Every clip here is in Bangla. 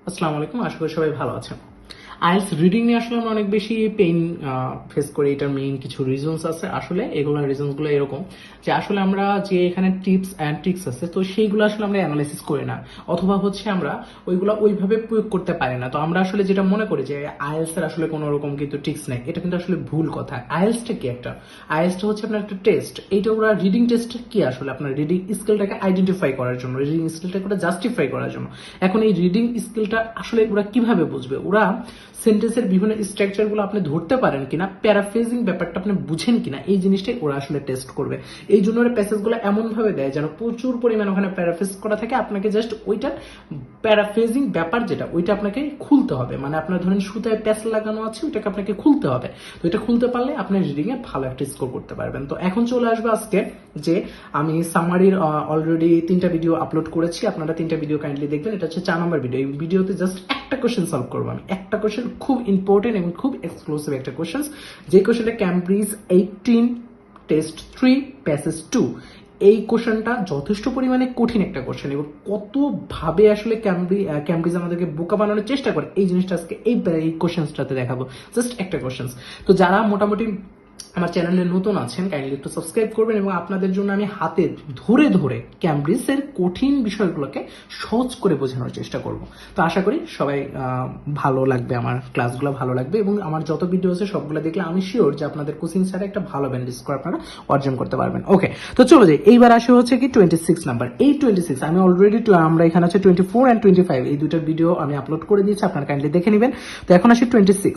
আসসালামু আলাইকুম, আশা করি সবাই ভালো আছেন। আইএলটিএস রিডিং নিয়ে আসলে আমরা অনেক বেশি পেইন ফেস করি। এটার মেইন কিছু রিজনস আছে। আসলে এগুলোর রিজনসগুলো এরকম যে আসলে আমরা যে এখানে টিপস অ্যান্ড ট্রিক্স আছে, তো সেইগুলো আসলে আমরা অ্যানালাইসিস করি না, অথবা হচ্ছে আমরা ওইগুলো ওইভাবে প্রয়োগ করতে পারি না। তো আমরা আসলে যেটা মনে করি যে আইএলটিএস এর আসলে কোনো রকম কিন্তু ট্রিক্স নেই, এটা কিন্তু আসলে ভুল কথা। আইএলটিএসটা কি? আইএলটিএসটা হচ্ছে আপনার একটা টেস্ট। এইটা ওরা রিডিং টেস্ট কি আসলে আপনার রিডিং স্কিলটাকে আইডেন্টিফাই করার জন্য, রিডিং স্কিলটাকে ওরা জাস্টিফাই করার জন্য। এখন এই রিডিং স্কিলটা আসলে ওরা কিভাবে বুঝবে? ওরা সেন্টেন্সের বিভিন্ন স্ট্রাকচার গুলো আপনি ধরতে পারেন কিনা, প্যারাফ্রেজিং ব্যাপারটা আপনি বুঝেন কিনা, এই জিনিসটাই ওরা আসলে টেস্ট করবে। এই জন্য ওরা প্যাসেজ গুলো এমন ভাবে দেয় যেন প্রচুর পরিমাণ ওখানে প্যারাফ্রেজ করা থাকে। আপনাকে জাস্ট ওইটার প্যারাফ্রেজিং ব্যাপার যেটা, ওইটা আপনাকে খুলতে হবে। মানে আপনার ধরেন সুতায় প্যাচ লাগানো আছে, ওইটাকে আপনাকে খুলতে হবে। তো এটা খুলতে পারলে আপনি রিডিং এ ভালো একটা স্কোর করতে পারবেন। তো এখন চলে আসবে আজকে যে আমি সামারির অলরেডি 3টা ভিডিও আপলোড করেছি। আপনারা 3টা ভিডিও কাইন্ডলি দেখবেন। এটা হচ্ছে 4 নম্বর ভিডিও। এই ভিডিওতে জাস্ট একটা কোশ্চেন সলভ করবো আমি। একটা কোশ্চেন খুব ইম্পর্টেন্ট এবং খুব এক্সক্লুসিভ একটা কোশ্চেন, যে কোশ্চেনটা ক্যামব্রিজ 18 টেস্ট 3 প্যাসেজ 2। এই কোশ্চেনটা যথেষ্ট পরিমাণে কঠিন একটা কোশ্চেন এবং কত ভাবে আসলে ক্যামব্রিজ আমাদেরকে বোকা বানানোর চেষ্টা করে, এই জিনিসটা আজকে এই কোশ্চেনটাতে দেখাবো। জাস্ট একটা কোশ্চেন। তো যারা মোটামুটি আমার চ্যানেলে নতুন আছেন, কাইন্ডলি একটু সাবস্ক্রাইব করবেন এবং আপনাদের জন্য আমি হাতে ধরে ধরে ক্যামব্রিজের কঠিন বিষয়গুলোকে সহজ করে বোঝানোর চেষ্টা করব। তো আশা করি সবাই ভালো লাগবে, আমার ক্লাসগুলো ভালো লাগবে এবং আমার যত ভিডিও আছে সবগুলো দেখলে আমি শিওর যে আপনাদের কোচিং ছাড়া একটা ভালো ব্যান্ড স্কোর আপনারা অর্জন করতে পারবেন। ওকে, তো চলে যাই। এইবার আসে হচ্ছে কি 26 নাম্বার। এই 26 আমি অলরেডি আমরা এখানে আছে 24 অ্যান্ড 25 এই দুটার ভিডিও আমি আপলোড করে দিয়েছি, আপনারা কাইন্ডলি দেখে নেবেন। তো এখন আসি 26।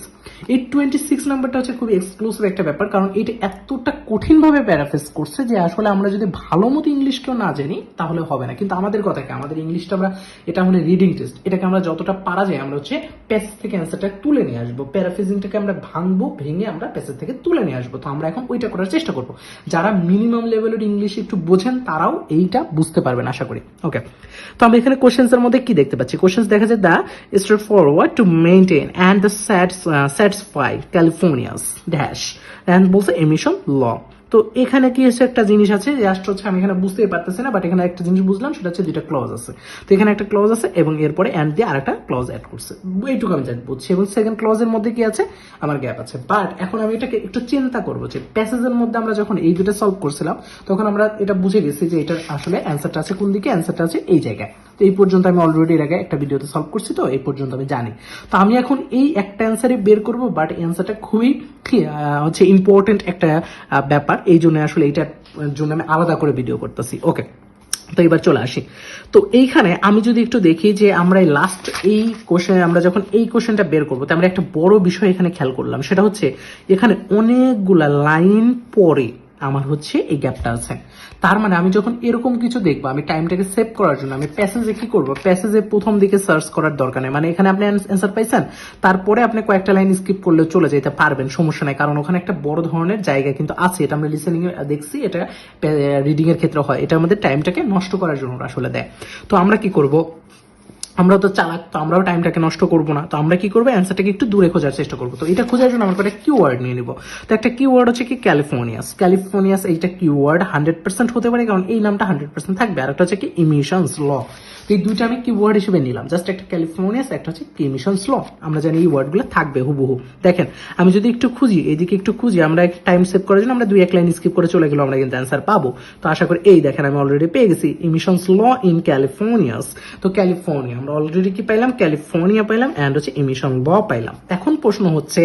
এই 26 নাম্বারটা হচ্ছে খুবই এক্সক্লুসিভ একটা ব্যাপার, কারণ এটা এতটা কঠিন ভাবে প্যারাফ্রেজ করছে যে আসলে আমরা যদি ভালো মতো ইংলিশ কেউ না জানি তাহলে হবে না। কিন্তু আমাদের কথা কি, আমাদের ইংলিশটা আমরা, এটা আমাদের রিডিং টেস্ট, এটাকে আমরা যতটা পারা যায় আমরা হচ্ছে প্যাসেজ থেকে অ্যান্সারটা তুলে নিয়ে আসবো। প্যারাফ্রেজিংটাকে আমরা ভাঙবো, ভেঙে আমরা প্যাসেজ থেকে তুলে নিয়ে আসবো। তো আমরা এখন ওইটা করার চেষ্টা করবো। যারা মিনিমাম লেভেলের ইংলিশ একটু বোঝেন তারাও এইটা বুঝতে পারবেন আশা করি। ওকে, তো আমরা এখানে কোশ্চেন্স এর মধ্যে কি দেখতে পাচ্ছি? কোশ্চেন্স দেখা যায় the straightforward to maintain and the satisfy California's dash and বলছে এমিশন ল। তো এখানে কি হচ্ছে, একটা জিনিস আছে জাস্ট হচ্ছে আমি এখানে বুঝতেই পারতেছি না, বাট এখানে একটা জিনিস বুঝলাম, সেটা হচ্ছে দুইটা ক্লজ আছে। তো এখানে একটা ক্লজ আছে এবং এরপরে অ্যান্ড দিয়ে আরেকটা ক্লজ অ্যাড করছে, এইটুকু আমি জানি বুঝছি। এবং সেকেন্ড ক্লজের মধ্যে কি আছে, আমার গ্যাপ আছে। বাট এখন আমি এটাকে একটু চিন্তা করবো যে প্যাসেজের মধ্যে আমরা যখন এই দুটো সলভ করছিলাম তখন আমরা এটা বুঝে গেছি যে এটার আসলে অ্যান্সারটা আছে কোন দিকে, অ্যান্সারটা আছে এই জায়গায়। তো এই পর্যন্ত আমি অলরেডি এর আগে একটা ভিডিওতে সলভ করছি, তো এই পর্যন্ত আমি জানি। তো আমি এখন এই একটা অ্যান্সারই বের করবো, বাট অ্যান্সারটা খুবই হচ্ছে ইম্পর্টেন্ট একটা ব্যাপার, এই জন্য আসলে এইটার জন্য আমি আলাদা করে ভিডিও করতেছি। ওকে, তো এবার চলে আসি। তো এইখানে আমি যদি একটু দেখি যে আমরা লাস্ট এই কোশ্চেন, আমরা যখন এই কোশ্চেনটা বের করবো, তো আমরা একটা বড় বিষয় এখানে খেয়াল করলাম, সেটা হচ্ছে এখানে অনেকগুলা লাইন পরে আমার হচ্ছে এই গ্যাপটা আছে। তার মানে আমি যখন এরকম কিছু দেখবো, আমি টাইমটাকে সেভ করার জন্য আমি প্যাসেজে কি করবো, প্যাসেজে প্রথম দিকে সার্চ করার দরকার নেই। মানে এখানে আপনি অ্যান্সার পাইছেন, তারপরে আপনি কয়েকটা লাইন স্কিপ করলে চলে যেতে পারবেন, সমস্যা নাই, কারণ ওখানে একটা বড় ধরনের জায়গা কিন্তু আছে। এটা আমরা লিসেনিং এ দেখছি, এটা রিডিং এর ক্ষেত্রে হয়। এটা আমাদের টাইমটাকে নষ্ট করার জন্য আসলে দেয়। তো আমরা কি করব, আমরা তো চালাক, তো আমরাও টাইমটাকে নষ্ট করবো না। তো আমরা কি করবো, অ্যান্সারটাকে একটু দূরে খোঁজার চেষ্টা করবো। তো এটা খোঁজার জন্য আমরা একটা কিওয়ার্ড নিয়ে নিব। তো একটা কিওয়ার্ড হচ্ছে কি ক্যালিফোর্নিয়াস। এইটা কিওয়ার্ড 100% হতে পারে, কারণ এই নামটা 100% থাকবে। আর একটা হচ্ছে কি ইমিশনস ল। তো এই দুইটা আমি কিওয়ার্ড হিসেবে নিলাম, জাস্ট একটা ক্যালিফোর্নিয়াস, একটা হচ্ছে ইমিশনস ল। আমরা জানি এই ওয়ার্ডগুলো থাকবে হুবহু। দেখেন আমি যদি একটু খুঁজি, এইদিকে একটু খুঁজি, আমরা টাইম সেভ করার জন্য আমরা 2-1 লাইন স্কিপ করে চলে গেলাম, আমরা কিন্তু অ্যান্সার পাবো। তো আশা করি এই দেখেন আমি অলরেডি পেয়ে গেছি ইমিশনস ল ইন ক্যালিফোর্নিয়াস। তো ক্যালিফোর্নিয়া আমরা অলরেডি কি পাইলাম, ক্যালিফোর্নিয়া পাইলাম, এন্ড হচ্ছে ইমিশন ল পাইলাম। এখন প্রশ্ন হচ্ছে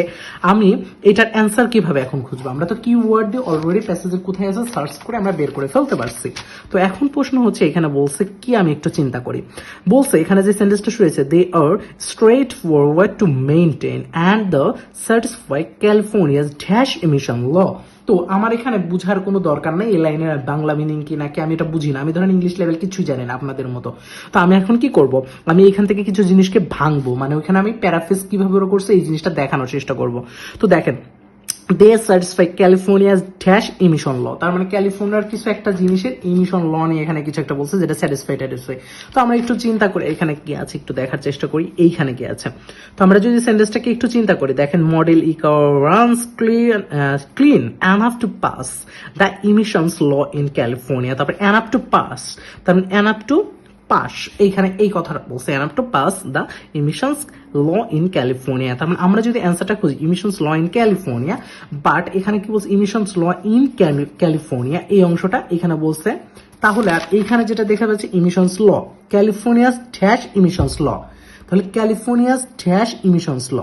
আমি এটার অ্যান্সার কিভাবে এখন খুঁজবো? আমরা তো কিওয়ার্ড দিয়ে অলরেডি প্যাসেজের কোথায় আছে সার্চ করে আমরা বের করে ফেলতে পারছি। তো এখন প্রশ্ন হচ্ছে এখানে বলছে কি, আমি একটু চিন্তা করি। বলছে এখানে যে সেন্টেন্সটা শুয়েছে, they are straightforward to maintain and the satisfy California's dash emission law. তো আমার এখানে বুঝার কোনো দরকার নেই এই লাইনের বাংলা মিনিং কি নাকি, আমি এটা বুঝি না। আমি ধরেন ইংলিশ লেভেল কিছুই জানি না আপনাদের মতো। তো আমি এখন কি করব, আমি এখান থেকে কিছু জিনিসকে ভাঙবো, মানে ওইখানে আমি প্যারাফ্রেজ কিভাবে করছে এই জিনিসটা দেখানোর চেষ্টা করব। তো দেখেন, দে স্যাটিসফাই ক্যালিফোর্নিয়াস ড্যাশ ইমিশন ল, তার মানে ক্যালিফোর্নিয়ার কিছু একটা জিনিসের ইমিশন ল নিয়ে এখানে কিছু একটা বলছে যেটা স্যাটিসফাই। তো আমরা একটু চিন্তা করি এখানে কি আছে, একটু দেখার চেষ্টা করি এইখানে কি আছে। তো আমরা যদি সেন্টেন্সটাকে একটু চিন্তা করি, দেখেন model E car runs clean enough to pass the emissions law in California. তারপর এনাফ টু পাস, তার মানে এনাফ টু পাস, এইখানে এই কথাটা বলছে enough to pass the emissions law in California. তার মানে আমরা যদি অ্যান্সারটা খুঁজি emissions law in California, but এখানে কি বলছে ইমিশনস ল ইন ক্যালিফোর্নিয়া, এই অংশটা এখানে বলছে। তাহলে আর এইখানে যেটা দেখা যাচ্ছে ইমিশনস ল, ক্যালিফোর্নিয়াস ড্যাশ ইমিশনস ল, তাহলে ক্যালিফোর্নিয়াস ড্যাশ ইমিশনস ল,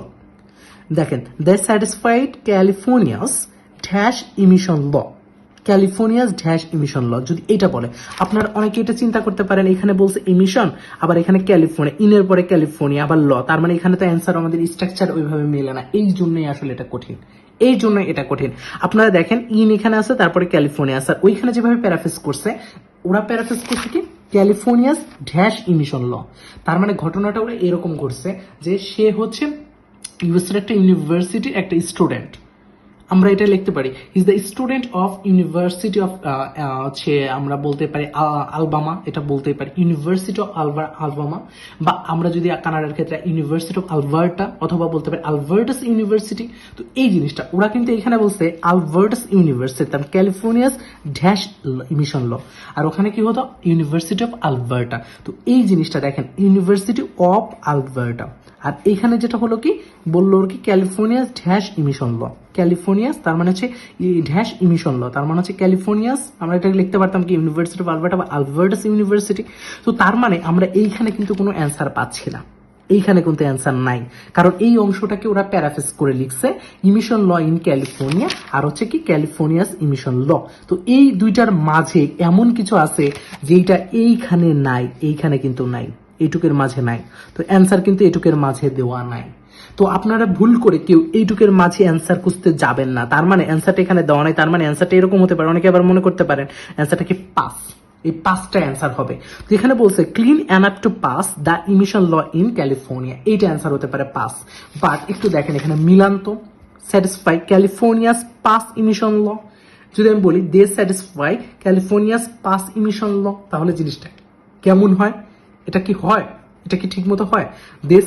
দেখেন দে স্যাটিসফাইড ক্যালিফোর্নিয়াস ড্যাশ ইমিশন ল, ক্যালিফোর্নিয়াস ড্যাশ ইমিশন ল। যদি এটা বলে, আপনারা অনেকে এটা চিন্তা করতে পারেন এখানে বলছে ইমিশন, আবার এখানে ক্যালিফোর্নিয়া, ইনের পরে ক্যালিফোর্নিয়া আবার ল, তার মানে এখানে তো অ্যান্সার আমাদের স্ট্রাকচার ওইভাবে মেলে না, এই জন্যই আসলে এটা কঠিন, এই জন্য এটা কঠিন। আপনারা দেখেন ইন এখানে আছে, তারপরে ক্যালিফোর্নিয়া আছে, ওইখানে যেভাবে প্যারাফ্রেজ করছে, ওরা প্যারাফ্রেজ করছে কি ক্যালিফোর্নিয়াস ড্যাশ ইমিশন ল। তার মানে ঘটনাটা ওরা এরকম করছে যে সে হচ্ছে ইউএসএর একটা ইউনিভার্সিটির একটা স্টুডেন্ট, আমরা এটা লিখতে পারি is the student of university of, হচ্ছে আমরা বলতে পারি আলবামা, এটা বলতে পারি ইউনিভার্সিটি অফ আলবামা, বা আমরা যদি কানাডার ক্ষেত্রে ইউনিভার্সিটি অফ আলবার্টা, অথবা বলতে পারি আলবার্টাস ইউনিভার্সিটি। তো এই জিনিসটা ওরা কিন্তু এখানে বলছে আলবার্টাস ইউনিভার্সিটি, তার ক্যালিফোর্নিয়াস ড্যাশ ইমিশন ল, আর ওখানে কি হতো ইউনিভার্সিটি অফ আলবার্টা। তো এই জিনিসটা দেখেন ইউনিভার্সিটি অফ আলবার্টা, আর এখানে যেটা হলো কি বললো কি ক্যালিফোর্নিয়াস ড্যাশ ইমিশন ল, ক্যালিফোর্নিয়াস তার মানে হচ্ছে ড্যাশ ইমিশন ল, তার মানে হচ্ছে ক্যালিফোর্নিয়াস, আমরা এটা লিখতে পারতাম কি ইউনিভার্সিটি অফ আলবার্টা বা আলবার্টাস ইউনিভার্সিটি। তো তার মানে আমরা এইখানে কিন্তু কোনো অ্যান্সার পাচ্ছি না, এইখানে কিন্তু অ্যান্সার নাই, কারণ এই অংশটাকে ওরা প্যারাফ্রেজ করে লিখছে ইমিশন ল ইন ক্যালিফোর্নিয়া, আর হচ্ছে কি ক্যালিফোর্নিয়াস ইমিশন ল। তো এই দুইটার মাঝে এমন কিছু আছে যেটা এইখানে নাই, এইখানে কিন্তু নাই, এইটুকের মাঝে নাই, তো অ্যান্সার কিন্তু এইটুকের মাঝে দেওয়া নাই। তো আপনারা ভুল করে কেউ এইটুকের মাঝে অ্যান্সার খুঁজতে যাবেন না, তার মানে অ্যান্সারটা এখানে দেওয়া নাই, তার মানে অ্যান্সারটা এরকম হতে পারে, অনেকে আবার মনে করতে পারেন অ্যান্সারটা কি পাস, এই পাসটা অ্যান্সার হবে। তো এখানে বলছে clean enough to pass the emission law in California, এইটা অ্যান্সার হতে পারে পাস, বাট একটু দেখেন এখানে মিলান তো, satisfy California's pass emission law, যদি আমি বলি they satisfy California's pass emission law, তাহলে জিনিসটা কেমন হয়, এটা কি হয়, এটা কি ঠিক মতো হয়, দে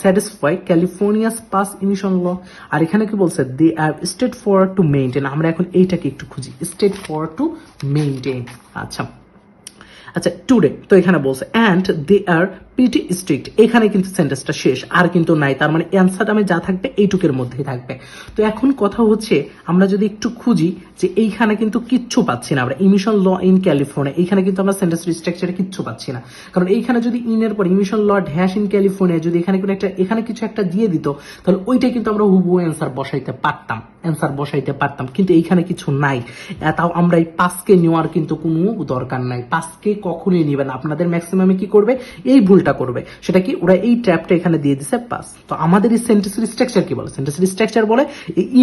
স্যাটিসফাই ক্যালিফোর্নিয়াস পাস ইমিশন ল। আর এখানে কি বলছে they R state forward to maintain, আমরা এখন এইটাকে একটু খুঁজি স্টেট ফরওয়ার্ড টু মেইনটেইন। আচ্ছা আচ্ছা টুডে, তো এখানে বলছে and they are pretty strict, এখানে কিন্তু সেন্টেন্সটা শেষ, আর কিন্তু নাই, তার মানে অ্যান্সার আমি যা থাকবে এইটুকের মধ্যেই থাকবে। তো এখন কথা হচ্ছে আমরা যদি একটু খুঁজি যে এইখানে কিন্তু কিচ্ছু পাচ্ছি না আমরা, ইমিশন ল ইন ক্যালিফোর্নিয়া, এইখানে কিন্তু আমরা সেন্টেন্স স্ট্রাকচারে কিচ্ছু পাচ্ছি না, কারণ এইখানে যদি ইনের পর emission law dash in California যদি এখানে কোনো একটা এখানে কিছু একটা দিয়ে দিত, তাহলে ওইটাই কিন্তু আমরা হুবহু অ্যান্সার বসাইতে পারতাম, কিন্তু এইখানে কিছু নাই। তাও আমরা এই পাসকে নেওয়ার কিন্তু কোনো দরকার নাই, পাসকে কখনোই নেবেন, আপনাদের ম্যাক্সিমামে কি করবে এই ভুলটা করবে, সেটা কি ওরা এই ট্র্যাপটা এখানে দিয়ে দিছে পাস। তো আমাদের এই সেন্টেন্সের স্ট্রাকচার কি বলে, সেন্টেন্সের স্ট্রাকচার বলে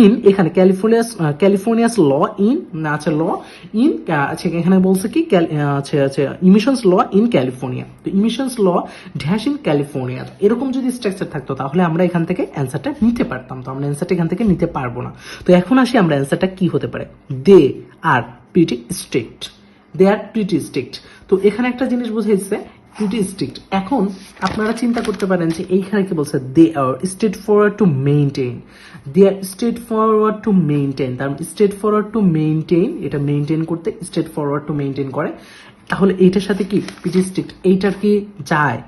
ইন, এখানে ক্যালিফোর্নিয়াস ল ইন, আচ্ছা ল ইন, আচ্ছা এখানে বলছে কি আচ্ছা ইমিশনস ল ইন ক্যালিফোর্নিয়া, তো emissions law dash in California, এরকম যদি স্ট্রাকচার থাকতো তাহলে আমরা এখান থেকে অ্যান্সারটা নিতে পারতাম, তো আমরা অ্যান্সারটা এখান থেকে নিতে পারবো না। তো এখন আসি আমরা অ্যান্সারটা কি হতে পারে, দে are pretty strict, they are pretty strict. তো এখানে একটা জিনিস বুঝাইছে প্রিটি স্ট্রিক্ট। এখন আপনারা চিন্তা করতে পারেন যে এইখানে কি বলছে they are straightforward to maintain, they are straightforward to maintain, তার স্ট্রেট ফরওয়ার্ড টু মেইনটেইন, এটা মেইনটেইন করতে স্ট্রেট ফরওয়ার্ড টু মেইনটেইন করে, তাহলে এইটার সাথে কি প্রিটি স্ট্রিক্ট, এইটার কি যায়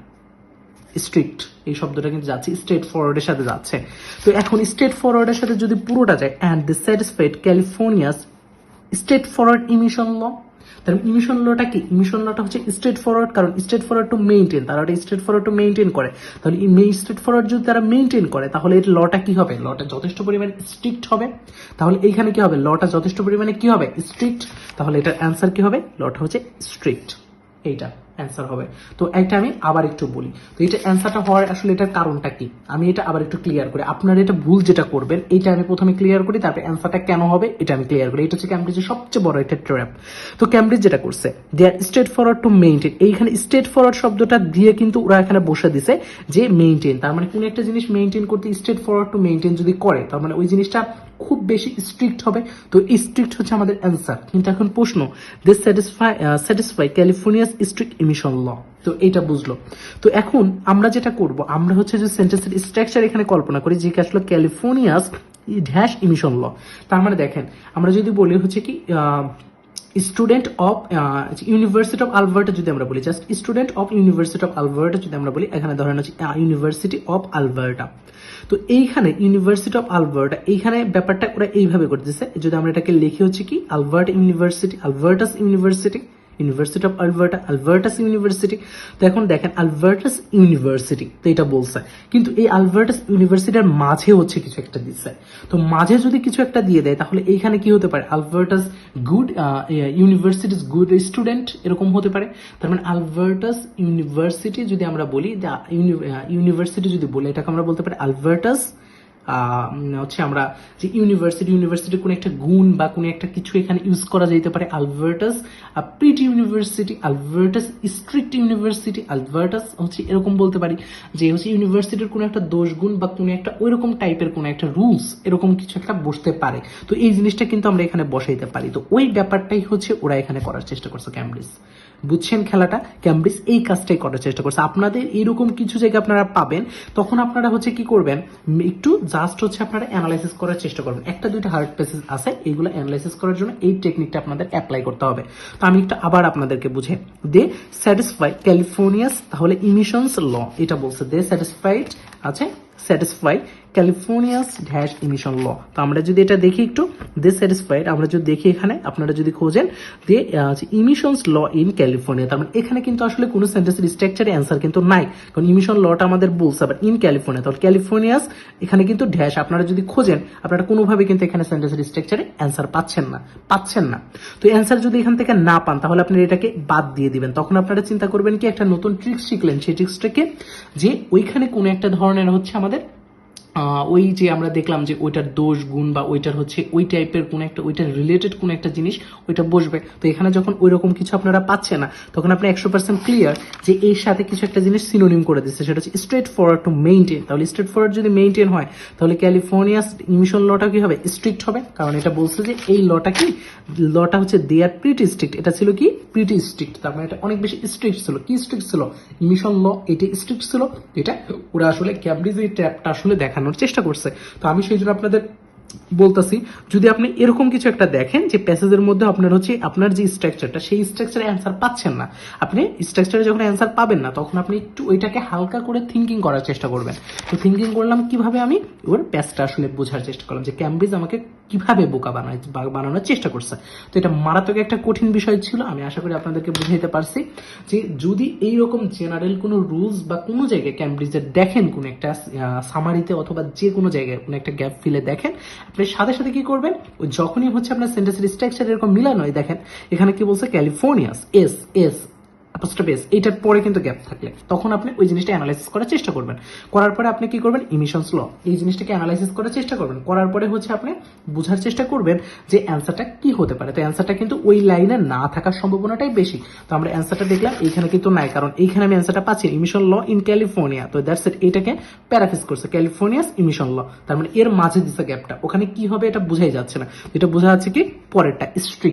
স্ট্রিক্ট, এই শব্দটা কিন্তু যাচ্ছে স্ট্রেট ফরওয়ার্ডের সাথে যাচ্ছে। তো এখন স্ট্রেট ফরওয়ার্ডের সাথে যদি পুরোটা যায় and they satisfied California's straightforward emission law, তাহলে ইমিশন লটা কি, ইমিশন লটা হচ্ছে স্ট্রেট ফরওয়ার্ড, কারণ স্ট্রেট ফরওয়ার্ড টু মেইনটেইন, তারা ওটা স্ট্রেট ফরওয়ার্ড টু মেইনটেইন করে, তাহলে স্ট্রেট ফরওয়ার্ড যদি তারা মেইনটেইন করে তাহলে এর লটা কি হবে, লটা যথেষ্ট পরিমাণে স্ট্রিক্ট হবে, তাহলে এইখানে কি হবে লটা যথেষ্ট পরিমাণে কি হবে স্ট্রিক্ট, তাহলে এটার অ্যান্সার কি হবে, লটা হচ্ছে স্ট্রিক্ট, এইটা অ্যান্সার হবে। তো এটা আমি আবার একটু বলি, তো এটা অ্যান্সারটা হওয়ার আসলে এটার কারণটা কি, আমি এটা আবার একটু ক্লিয়ার করি, আপনারা এটা ভুল যেটা করবেন এটা আমি প্রথমে ক্লিয়ার করি, তারপরে অ্যান্সারটা কেন হবে এটা আমি ক্লিয়ার করি। এটা হচ্ছে ক্যামব্রিজের সবচেয়ে বড় একটা ট্র্যাপ। তো ক্যামব্রিজ যেটা করছে দে are straightforward to maintain, এইখানে স্ট্রেট ফরওয়ার্ড শব্দটা দিয়ে কিন্তু ওরা এখানে বসে দিছে যে মেইনটেইন, তার মানে কোন একটা জিনিস মেইনটেইন করতে স্ট্রেট ফরওয়ার্ড টু মেইনটেইন যদি করে তার মানে ওই জিনিসটা খুব বেশি স্ট্রিক্ট হবে, তো স্ট্রিক্ট হচ্ছে আমাদের অ্যান্সার। কিন্তু এখন প্রশ্ন দে স্যাটিসফাই ক্যালিফোর্নিয়াস স্ট্রিক্ট ইমিশন ল, তো এইটা বুঝলো। তো এখন আমরা যেটা করব আমরা হচ্ছে যে সেন্টেন্সের স্ট্রাকচার এখানে কল্পনা করি যে আসলে ক্যালিফোর্নিয়াস ড্যাশ ইমিশন ল, তার মানে দেখেন আমরা যদি বলি হচ্ছে কি student of university of Alberta যদি আমরা বলি, just student of university of Alberta যদি আমরা বলি, এখানে ধরেন হচ্ছে ইউনিভার্সিটি অফ আলবার্টা। তো এইখানে ইউনিভার্সিটি অফ আলবার্টা, এইখানে ব্যাপারটা ওরা এইভাবে করে দিচ্ছে, যদি আমরা এটাকে লিখি হচ্ছে কি Alberta University, Alberta's University, University of Alberta, Alberta's University. তো এখন দেখেন আলবার্টাস ইউনিভার্সিটি, তো এটা বলছে, কিন্তু এই আলবার্টাস ইউনিভার্সিটির মাঝে হচ্ছে কিছু একটা দিচ্ছে। তো মাঝে যদি কিছু একটা দিয়ে দেয় তাহলে এইখানে কি হতে পারে, Albertus good universities good student, এরকম হতে পারে। তার মানে আলবার্টাস ইউনিভার্সিটি যদি আমরা বলি, ইউনিভার্সিটি যদি বলি, এটাকে আমরা বলতে পারি আলবার্টাস হচ্ছে আমরা যে ইউনিভার্সিটি কোন একটা গুণ বা কোন একটা কিছু এখানে ইউজ করা যেতে পারে, Albertus pretty university, Albertus strict university, Albertus হচ্ছে এরকম বলতে পারি যে হচ্ছে ইউনিভার্সিটির কোনো একটা দোষ গুণ বা কোনো একটা ওইরকম টাইপের কোনো একটা রুলস এরকম কিছু একটা বসতে পারে। তো এই জিনিসটা কিন্তু আমরা এখানে বসাইতে পারি। তো ওই ব্যাপারটাই হচ্ছে ওরা এখানে করার চেষ্টা করছে ক্যামব্রিজ। বুঝছেন খেলাটা? ক্যামব্রিজ এই কাজটাই করার চেষ্টা করছে। আপনাদের এরকম কিছু জায়গা আপনারা পাবেন, তখন আপনারা হচ্ছে কি করবেন, একটু জাস্ট হচ্ছে আপনারা অ্যানালাইসিস করার চেষ্টা করবেন। একটা দুইটা হার্ড প্যাসেজ আছে, এইগুলো অ্যানালাইসিস করার জন্য এই টেকনিকটা আপনাদের অ্যাপ্লাই করতে হবে। তো আমি একটু আবার আপনাদেরকে বুঝে, দে স্যাটিসফাই ক্যালিফোর্নিয়াস, তাহলে ইমিশনস ল এটা বলছে, দে স্যাটিসফাইড আছে, স্যাটিসফাই ক্যালিফোর্নিয়াস ড্যাশ ইমিশন ল। তো আমরা যদি এটা দেখি একটু, দে স্যাটিসফাইড, আমরা যদি দেখি এখানে আপনারা যদি খোঁজেন দে ইমিশনস ল ইন ক্যালিফোর্নিয়া, তার মানে এখানে কিন্তু আসলে কোনো সেন্টেন্সের স্ট্রাকচারে অ্যান্সার কিন্তু নাই, কারণ ইমিশন লটা আমাদের বলছে, আবার ইন ক্যালিফোর্নিয়া, তাহলে ক্যালিফোর্নিয়াস এখানে কিন্তু ড্যাশ, আপনারা যদি খোঁজেন আপনারা কোনোভাবে কিন্তু এখানে সেন্টেন্সের স্ট্রাকচারে অ্যান্সার পাচ্ছেন না। তো অ্যান্সার যদি এখান থেকে না পান তাহলে আপনারা এটাকে বাদ দিয়ে দিবেন। তখন আপনারা চিন্তা করবেন কি, একটা নতুন ট্রিক্স শিখলেন, সেই ট্রিক্সটাকে যে ওইখানে কোনো একটা ধরনের হচ্ছে আমাদের ওই যে আমরা দেখলাম যে ওইটার দোষ গুণ বা ওইটার হচ্ছে ওই টাইপের কোন একটা ওইটার রিলেটেড কোন একটা জিনিস ওইটা বসবে। তো এখানে যখন ওই রকম কিছু আপনারা পাচ্ছেন না, তখন আপনি 100% ক্লিয়ার যে এর সাথে কিছু একটা জিনিস সিনোনিম করে দিচ্ছে, সেটা হচ্ছে স্ট্রেট ফরওয়ার্ড টু মেইনটেইন। তাহলে স্ট্রেট ফরওয়ার্ড যদি মেইনটেইন হয় তাহলে ক্যালিফোর্নিয়াস ইমিশন লটা কি হবে, স্ট্রিক্ট হবে, কারণ এটা বলছে যে এই লটা কি, লটা হচ্ছে দে আর প্রিটি স্ট্রিক্ট, এটা ছিল কি প্রিটি স্ট্রিক্ট, তার মানে এটা অনেক বেশি স্ট্রিক্ট ছিল। কি স্ট্রিক্ট ছিল, ইমিশন ল এটা স্ট্রিক্ট ছিল। এটা ওরা আসলে ক্যামব্রিজ এই ট্র্যাপটা আসলে দেখানোর চেষ্টা করছে। তো আমি সেই জন্য আপনাদের বলতেছি, যদি আপনি এরকম কিছু একটা দেখেন যে প্যাসেজের মধ্যে আপনার হচ্ছে আপনার যে স্ট্রাকচারটা, সেই স্ট্রাকচারে অ্যান্সার পাচ্ছেন না, আপনি স্ট্রাকচারে যখন অ্যান্সার পাবেন না তখন আপনি একটু ওইটাকে হালকা করে থিঙ্কিং করার চেষ্টা করবেন। তো থিঙ্কিং করলাম কিভাবে, আমি ওর প্যাসটা আসলে বোঝার চেষ্টা করলাম যে ক্যামব্রিজ আমাকে কিভাবে বোকা বানানোর চেষ্টা করছে। তো এটা মারাত্মক একটা কঠিন বিষয় ছিল, আমি আশা করি আপনাদেরকে বুঝাইতে পারছি যে যদি এইরকম জেনারেল কোনো রুলস বা কোনো জায়গায় ক্যামব্রিজের দেখেন, কোনো একটা সামারিতে অথবা যে কোনো জায়গায় কোনো একটা গ্যাপ ফিলে দেখেন, আপনি সাথে সাথে কি করবেন, যখনই হচ্ছে আপনার সেন্টেন্সের স্ট্রাকচার এরকম মিলানো হয়, দেখেন এখানে কি বলছে, ক্যালিফোর্নিয়াস এস এস অ্যাপোস্ট্রোফি এটার পরে কিন্তু গ্যাপ থাকলে তখন আপনি ওই জিনিসটা অ্যানালাইসিস করার চেষ্টা করবেন। করার পরে আপনি কি করবেন, ইমিশনস ল এই জিনিসটাকে অ্যানালাইসিস করার চেষ্টা করবেন। করার পরে হচ্ছে আপনি বোঝার চেষ্টা করবেন যে অ্যান্সারটা কি হতে পারে। তো অ্যান্সারটা কিন্তু ওই লাইনে না থাকার সম্ভাবনাটাই বেশি। তো আমরা অ্যান্সারটা দেখলাম এইখানে কিন্তু নাই, কারণ এইখানে আমি অ্যান্সারটা পাচ্ছি ইমিশন ল ইন ক্যালিফোর্নিয়া। তো দ্যাটস ইট, এটাকে প্যারাফ্রেজ করছে ক্যালিফোর্নিয়াস ইমিশন ল, তার মানে এর মাঝে দিচ্ছে গ্যাপটা, ওখানে কি হবে এটা বোঝাই যাচ্ছে না। এটা বোঝা যাচ্ছে কি পরেরটা স্ট্রিক্ট।